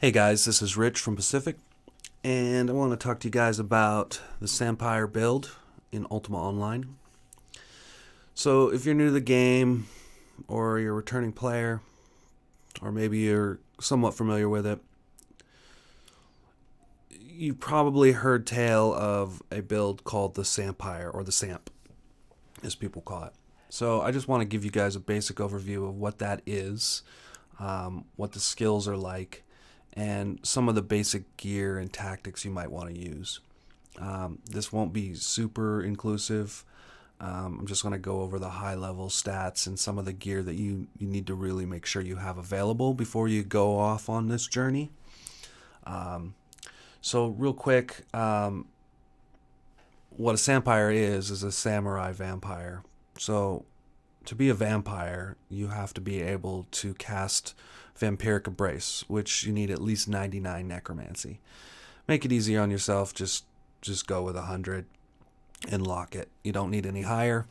Hey guys, this is Rich from Pacific, and I want to talk to you guys about the Sampire build in Ultima Online. So, if you're new to the game, or you're a returning player, or maybe you're somewhat familiar with it, you've probably heard tale of a build called the Sampire, or the Samp, as people call it. So, I just want to give you guys a basic overview of what that is, what the skills are like, and some of the basic gear and tactics you might want to use. This won't be super inclusive. I'm just going to go over the high level stats and some of the gear that you need to really make sure you have available before you go off on this journey. So real quick, what a Sampire is a samurai vampire. So to be a vampire, you have to be able to cast Vampiric Embrace, which you need at least 99 necromancy. Make it easier on yourself, just go with 100 and lock it. You don't need any higher.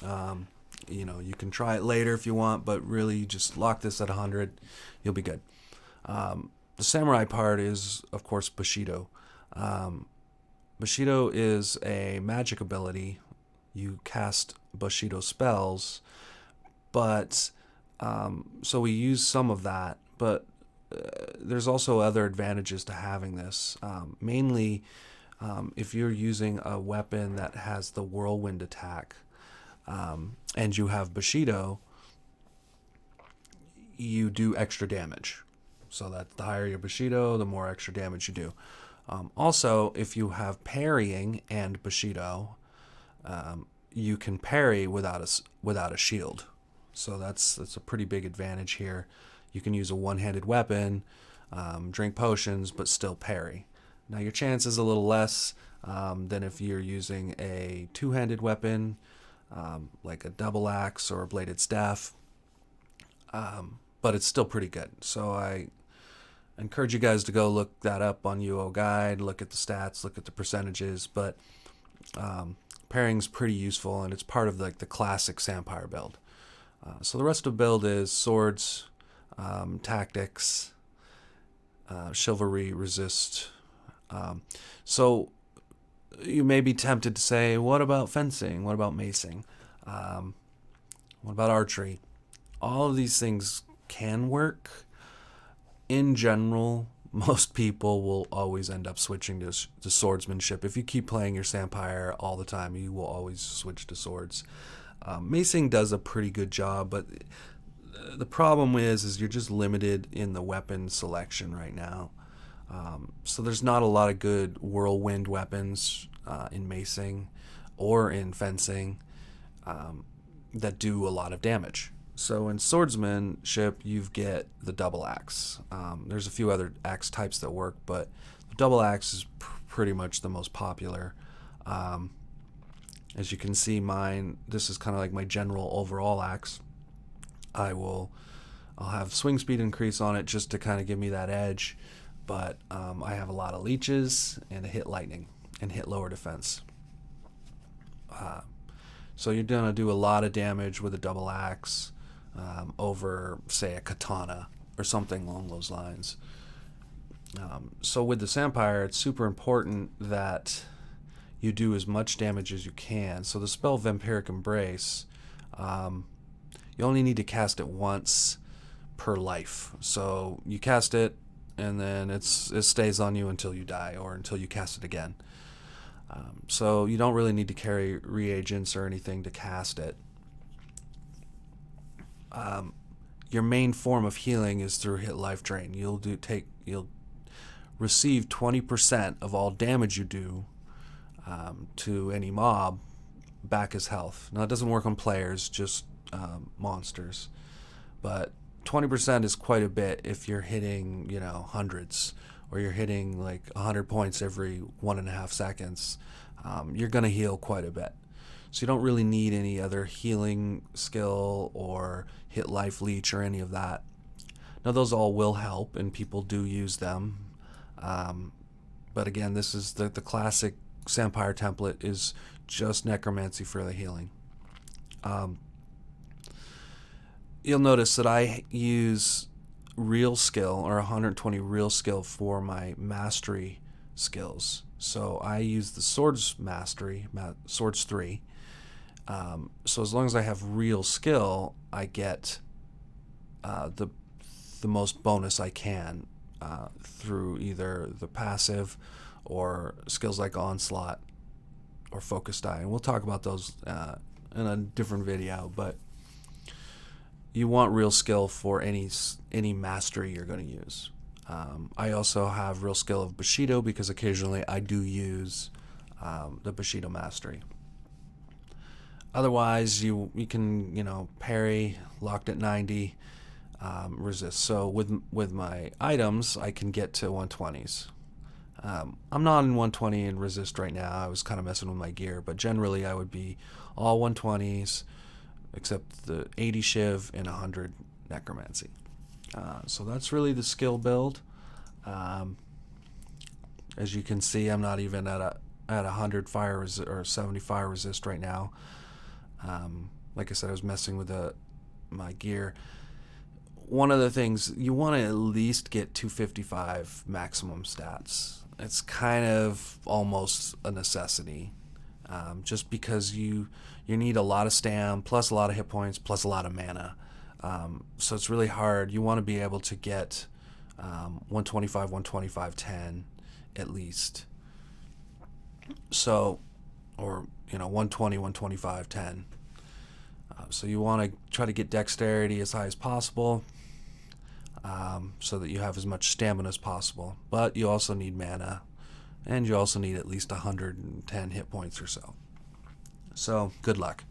You can try it later if you want, but really just lock this at 100. You'll be good. The samurai part is, of course, Bushido. Bushido is a magic ability. You cast Bushido spells, but so we use some of that, but there's also other advantages to having this. Mainly, if you're using a weapon that has the whirlwind attack, and you have Bushido, you do extra damage. So that the higher your Bushido, the more extra damage you do. Also, if you have parrying and Bushido, you can parry without a shield. So that's a pretty big advantage here. You can use a one-handed weapon, drink potions, but still parry. Now your chance is a little less than if you're using a two-handed weapon, like a double axe or a bladed staff, but it's still pretty good. So I encourage you guys to go look that up on UO Guide, look at the stats, look at the percentages, but parrying's pretty useful, and it's part of the classic Sampire build. So the rest of the build is swords, tactics, chivalry, resist. So you may be tempted to say, what about fencing? What about macing? What about archery? All of these things can work. In general, most people will always end up switching to swordsmanship. If you keep playing your Sampire all the time, you will always switch to swords. Macing does a pretty good job, but the problem is you're just limited in the weapon selection right now. So there's not a lot of good whirlwind weapons in macing or in fencing that do a lot of damage. So in swordsmanship, you get the double axe. There's a few other axe types that work, but the double axe is pretty much the most popular. As you can see, this is kind of like my general overall axe. I'll have swing speed increase on it just to kind of give me that edge, but I have a lot of leeches and a hit lightning and hit lower defense. So you're gonna do a lot of damage with a double axe over, say, a katana or something along those lines. So with the Sampire, it's super important that you do as much damage as you can. So the spell Vampiric Embrace, you only need to cast it once per life. So you cast it, and then it stays on you until you die or until you cast it again. So you don't really need to carry reagents or anything to cast it. Your main form of healing is through hit life drain. You'll receive 20% of all damage you do to any mob back as health. Now it doesn't work on players, just monsters, but 20% is quite a bit if you're hitting hundreds, or you're hitting like 100 points every 1.5 seconds. You're gonna heal quite a bit. So you don't really need any other healing skill or hit life leech or any of that. Now those all will help, and people do use them. But again, this is the classic Sampire template is just necromancy for the healing. You'll notice that I use real skill, or 120 real skill for my mastery skills. So I use the swords mastery, swords 3. So as long as I have real skill, I get the most bonus I can through either the passive or skills like onslaught or focus die. And we'll talk about those in a different video, but you want real skill for any mastery you're going to use. I also have real skill of Bushido because occasionally I do use the Bushido mastery. Otherwise, you can parry, locked at 90, resist. So with my items, I can get to 120s. I'm not in 120 and resist right now. I was kind of messing with my gear, but generally I would be all 120s except the 80 Shiv and 100 Necromancy. So that's really the skill build. As you can see, I'm not even at 100 fire or 70 fire resist right now. Like I said, I was messing with my gear. One of the things, you want to at least get 255 maximum stats. It's kind of almost a necessity, just because you need a lot of stam, plus a lot of hit points, plus a lot of mana. So it's really hard. You want to be able to get 125, 125, 10 at least. So, or 120, 125, 10. So you want to try to get dexterity as high as possible, so that you have as much stamina as possible. But you also need mana, and you also need at least 110 hit points or so. So good luck.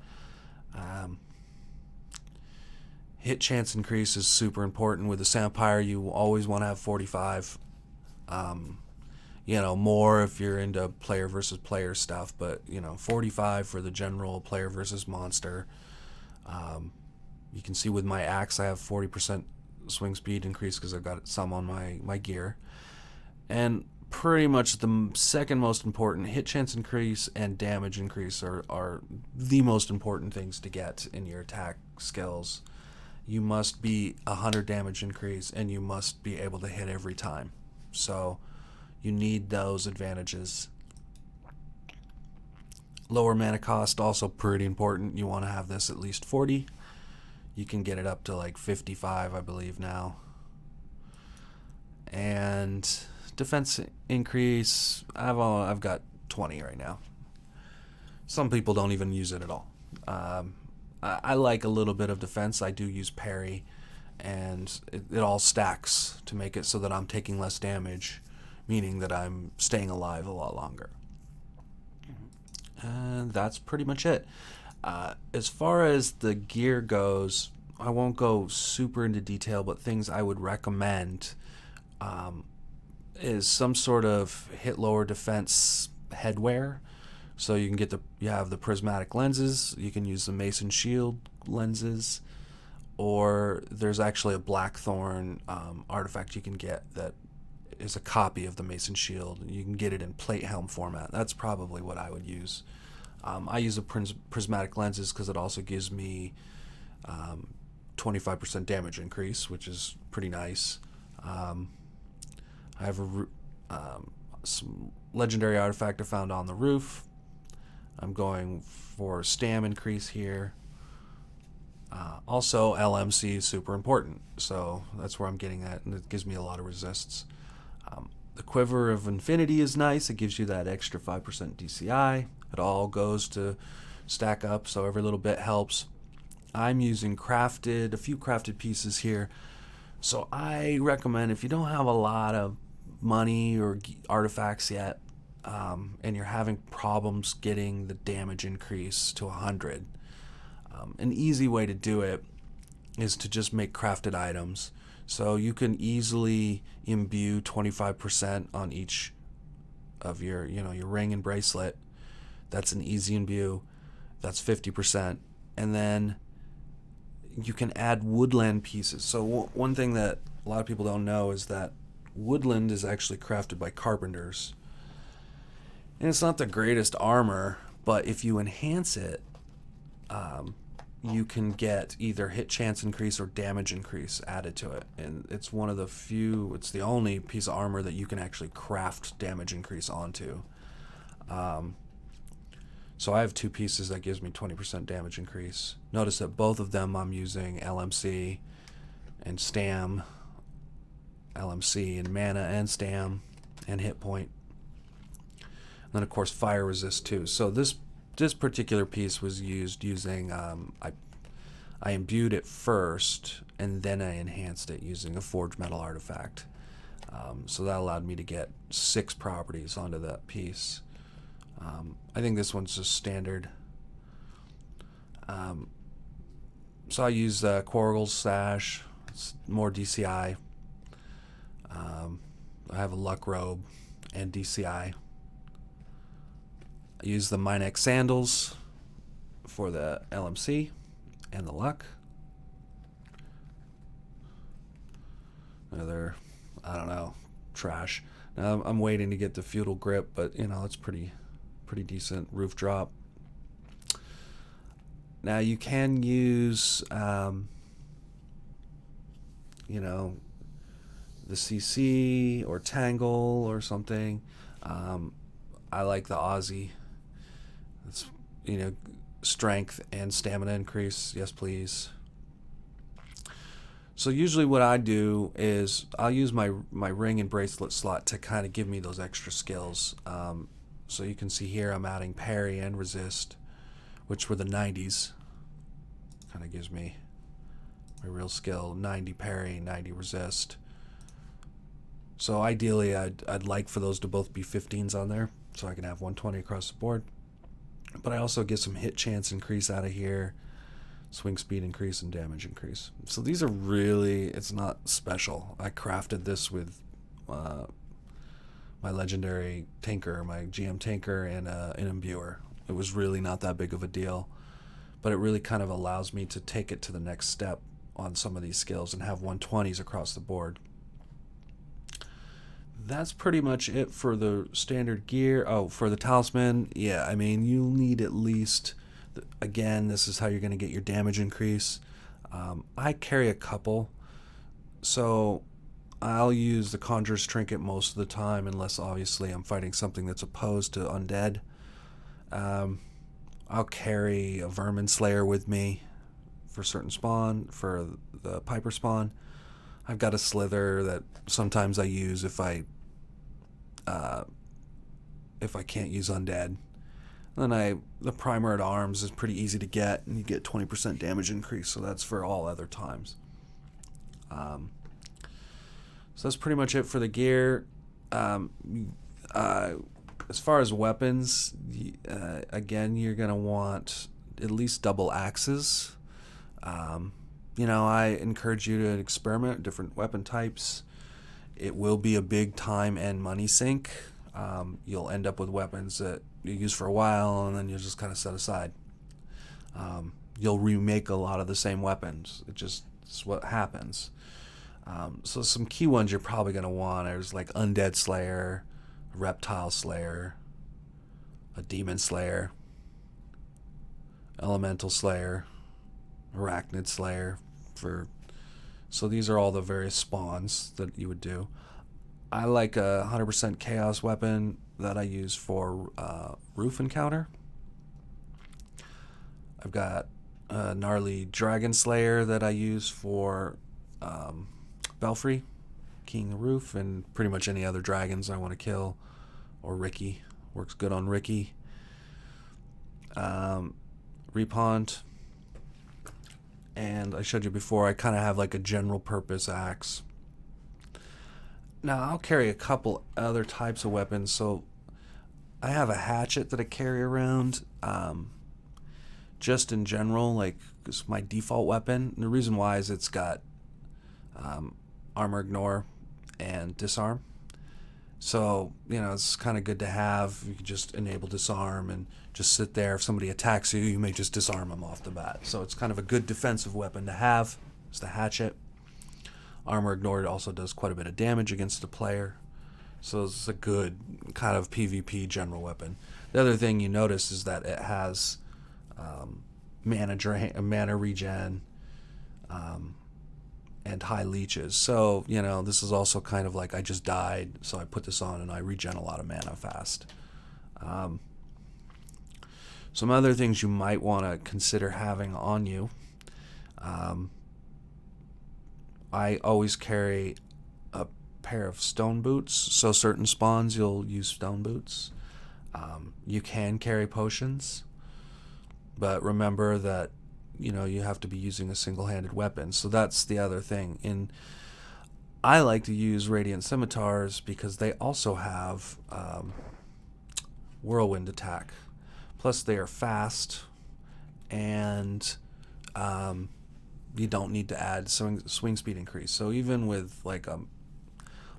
Hit chance increase is super important. With the Sampire, you always want to have 45. More if you're into player versus player stuff, but 45 for the general player versus monster. You can see with my axe I have 40% swing speed increase because I've got some on my gear. And pretty much the second most important, hit chance increase and damage increase are the most important things to get in your attack skills. You must be 100 damage increase and you must be able to hit every time. So you need those advantages. Lower mana cost, also pretty important. You want to have this at least 40. You can get it up to like 55, I believe now. And defense increase, I've got 20 right now. Some people don't even use it at all. I like a little bit of defense. I do use parry, and it all stacks to make it so that I'm taking less damage, meaning that I'm staying alive a lot longer. And that's pretty much it. As far as the gear goes, I won't go super into detail, but things I would recommend is some sort of hit lower defense headwear. So you can you have the prismatic lenses, you can use the mason shield lenses, or there's actually a blackthorn artifact you can get that is a copy of the mason shield. You can get it in plate helm format. That's probably what I would use. I use the prismatic lenses because it also gives me 25% damage increase, which is pretty nice. I have some legendary artifact I found on the roof. I'm going for stam increase here. Also, LMC is super important, so that's where I'm getting at, and it gives me a lot of resists. The Quiver of Infinity is nice. It gives you that extra 5% DCI. It all goes to stack up, so every little bit helps. I'm using a few crafted pieces here. So I recommend, if you don't have a lot of money or artifacts yet, and you're having problems getting the damage increase to 100, an easy way to do it is to just make crafted items. So you can easily imbue 25% on each of your ring and bracelet. That's an easy imbue. That's 50%. And then you can add woodland pieces. So one thing that a lot of people don't know is that woodland is actually crafted by carpenters. And it's not the greatest armor, but if you enhance it, you can get either hit chance increase or damage increase added to it. And it's one of the few, it's the only piece of armor that you can actually craft damage increase onto. So I have 2 pieces that gives me 20% damage increase. Notice that both of them I'm using LMC and Stam. LMC and mana and Stam and hit point. And then of course fire resist too. So this particular piece was used using I imbued it first and then I enhanced it using a forged metal artifact. So that allowed me to get 6 properties onto that piece. I think this one's just standard. So I use Quargle's Sash. It's more DCI. I have a Luck Robe and DCI. I use the Minex Sandals for the LMC and the Luck. Another, I don't know, trash. Now I'm waiting to get the Feudal Grip, but you know, it's pretty decent. Roof Drop. Now you can use, you know, the CC or Tangle or something. I like the Aussie. It's, you know, strength and stamina increase. Yes, please. So usually what I do is I'll use my ring and bracelet slot to kind of give me those extra skills. So you can see here I'm adding parry and resist, which were the 90s. Kind of gives me my real skill: 90 parry, 90 resist. So ideally I'd like for those to both be 15s on there, so I can have 120 across the board. But I also get some hit chance increase out of here, swing speed increase, and damage increase. So these are really, it's not special. I crafted this with my legendary Tinker, my GM Tinker, and an Imbuer. It was really not that big of a deal, but it really kind of allows me to take it to the next step on some of these skills and have 120s across the board. That's pretty much it for the standard gear. Oh, for the Talisman, yeah, I mean, you'll need at least, again, this is how you're going to get your damage increase. I carry a couple, so I'll use the Conjurer's Trinket most of the time, unless obviously I'm fighting something that's opposed to undead. I'll carry a Vermin Slayer with me for certain spawn, for the Piper spawn. I've got a Slither that sometimes I use if I can't use undead. And then the Primer at Arms is pretty easy to get, and you get 20% damage increase, so that's for all other times. So that's pretty much it for the gear. As far as weapons, again, you're going to want at least double axes. You know, I encourage you to experiment with different weapon types. It will be a big time and money sink. You'll end up with weapons that you use for a while and then you'll just kind of set aside. You'll remake a lot of the same weapons. It's what happens. So some key ones you're probably going to want is like Undead Slayer, Reptile Slayer, a Demon Slayer, Elemental Slayer, Arachnid Slayer. So these are all the various spawns that you would do. I like a 100% Chaos weapon that I use for roof encounter. I've got a gnarly Dragon Slayer that I use for Belfry, keying the roof, and pretty much any other dragons I want to kill. Or Ricky, works good on Ricky. Repond. And I showed you before, I kind of have like a general purpose axe. Now I'll carry a couple other types of weapons. So I have a hatchet that I carry around, just in general, like it's my default weapon. And the reason why is it's got armor ignore and disarm. So, you know, it's kind of good to have. You can just enable disarm and just sit there. If somebody attacks you, you may just disarm them off the bat. So it's kind of a good defensive weapon to have. It's the hatchet. Armor ignored also does quite a bit of damage against the player. So it's a good kind of PvP general weapon. The other thing you notice is that it has, mana regen, and high leeches. So, this is also kind of like I just died, so I put this on and I regen a lot of mana fast. Some other things you might want to consider having on you. I always carry a pair of stone boots, so certain spawns you'll use stone boots. You can carry potions, but remember that you have to be using a single-handed weapon. So that's the other thing. I like to use Radiant Scimitars because they also have whirlwind attack. Plus they are fast, and you don't need to add swing speed increase. So even with like a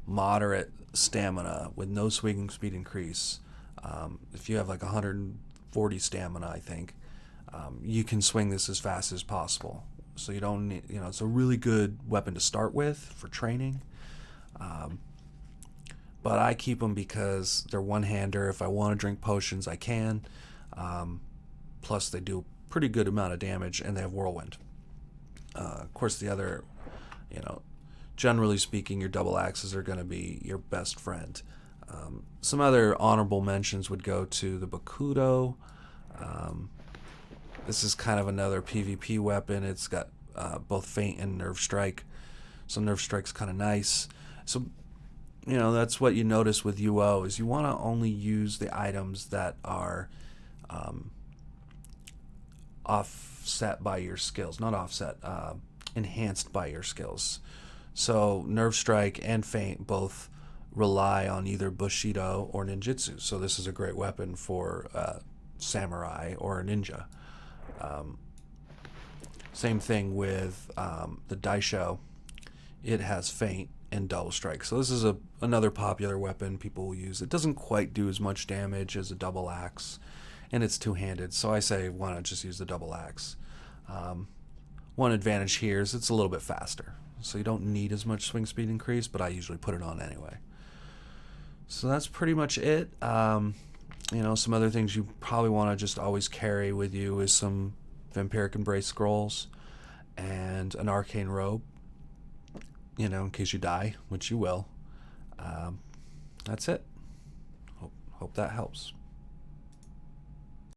moderate stamina with no swing speed increase, if you have like 140 stamina, I think, you can swing this as fast as possible. So you don't need, it's a really good weapon to start with for training. But I keep them because they're one-hander. If I want to drink potions, I can. Plus they do a pretty good amount of damage, and they have whirlwind. Of course, the other, generally speaking, your double axes are going to be your best friend. Some other honorable mentions would go to the Bakudo. This is kind of another PvP weapon. It's got both Feint and Nerve Strike. So Nerve Strike's kind of nice. So, that's what you notice with UO is you want to only use the items that are offset by your skills. Not offset, enhanced by your skills. So Nerve Strike and Feint both rely on either Bushido or Ninjutsu. So this is a great weapon for samurai or a ninja. Same thing with the Daisho. It has Feint and Double Strike. So this is another popular weapon people will use. It doesn't quite do as much damage as a double axe, and it's two-handed. So I say why not just use the double axe. One advantage here is it's a little bit faster. So you don't need as much swing speed increase, but I usually put it on anyway. So that's pretty much it. Some other things you probably want to just always carry with you is some Vampiric Embrace scrolls and an arcane robe, in case you die, which you will. That's it. Hope that helps.